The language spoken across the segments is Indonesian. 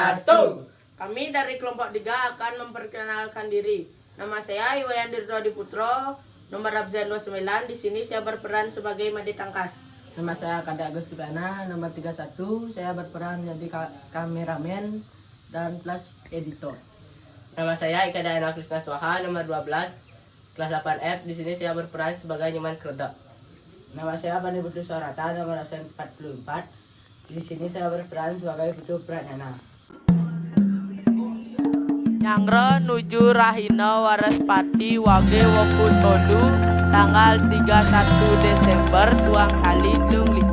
Swastiastu. Kami dari kelompok 3 akan memperkenalkan diri. Nama saya Iwayan Dirdo Putro, nomor absen 29. Di sini saya berperan sebagai Made Tangkas. Nama saya Kada Agus Kibana, nomor 31. Saya berperan menjadi kameramen dan plus editor. Nama saya Ika Dayana Krisna Swaha, nomor 12, kelas 8F. Di sini saya berperan sebagai Nyoman Kroda. Nama saya Bani Putu Sorata, nomor absen 44. Di sini saya berperan sebagai Putu Pradana. Nyangre nuju Rahina Waraspati Wage Wokutodu tanggal 31 Desember 2023.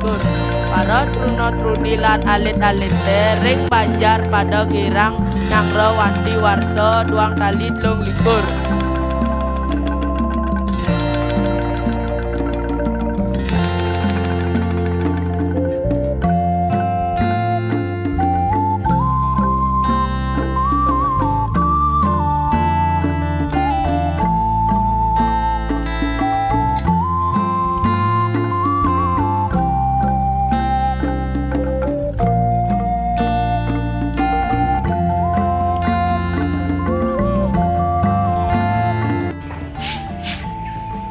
Para truno trudilan alit-alit ring Banjar pada girang Nyangre Wanti Warsa 2023.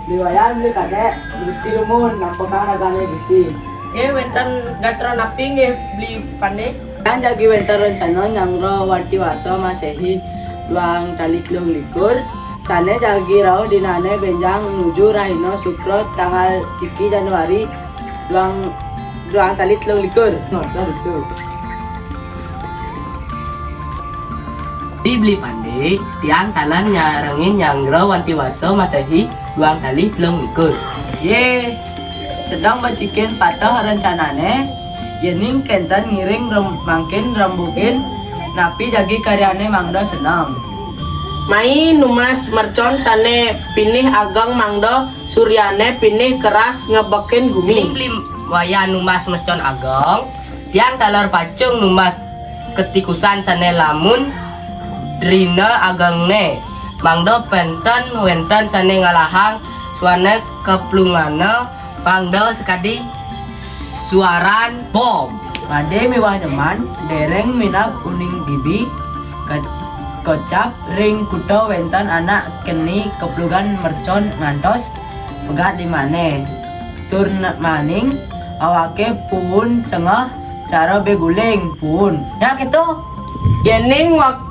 Liwayan beli kadek, beli rumun, nampakkan agaknya gitu. Wentan gatra naping beli pandai. Kan jagi wentar rencana Nyangro Wanti Warsa Masehi 2023. Sane jagi rau dinane benjang menuju Rahina Sukro tanggal 1 Januari 2023. Betul. Beli pandai, tiang talan nyarengin Nyangro Wanti Warsa Masehi 2023. Ye, sedang bacikin patah rencanane. Yening kenten ngiring mangkin rembukin, napi jagi karyane mangdo senang. Mai numas mercon sane pinih agang mangdo suryane pinih keras ngebekin bumi. Beli waya numas mescon agong, tiang talar pacung numas ketikusan sane lamun drina agangne. Mangdo penten wenten sane ngalahang suane keplungane mangdo sekadi suaran bom. Pade miwah teman, dereng minap uning dibi, kocap ring kuto wentan anak keni keplugan mercon ngantos pegat di mane. Turn maning awake pun sengah cara beguling pun. Ya gitu. Yening waktu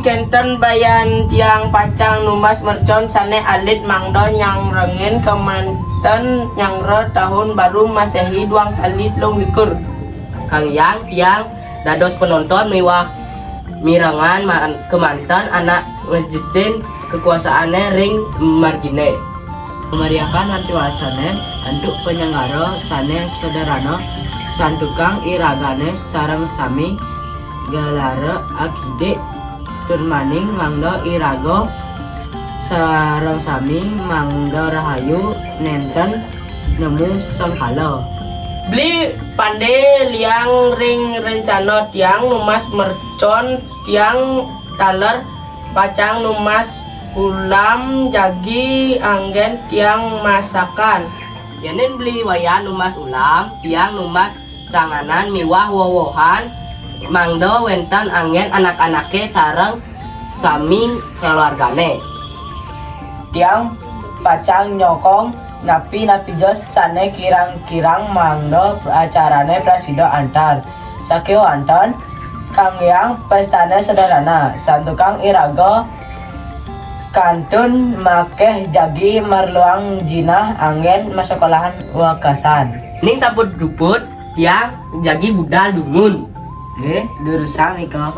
kenten bayan tiang pacang numas mercon sane alit mangdo nyang rengin kemanten nyangro tahun baru Masehi 2023. Kang yang tiang dados penonton miwah mirangan kemanten anak ngejitin kekuasaannya ring margine. Memeriahkan nanti wasane untuk penyelenggara sane sederhana santukang iragane sarang sami galara akide turmaning mangdo irago sarang sami mangdo rahayu nenten nemu sangkala. Beli pandai liang ring rencana tiang numas mercon tiang taler pacang numas ulam jagi anggen tiang masakan. Yenin beli waya numas ulam, tiang numas sanganan miwah wowohan, mangdo wentan angin anak-anake sareng sami keluargane. Tiang pacang nyokong napi jos sane kirang-kirang mangdo acarane prasido antar. Sakio anton kang yang pestane sederhana, santukang irago kantun makeh jagi marluang jinah angin masekolahan wakasan. Ning saput duput tiang jagi budal dungun. Lurusang iko.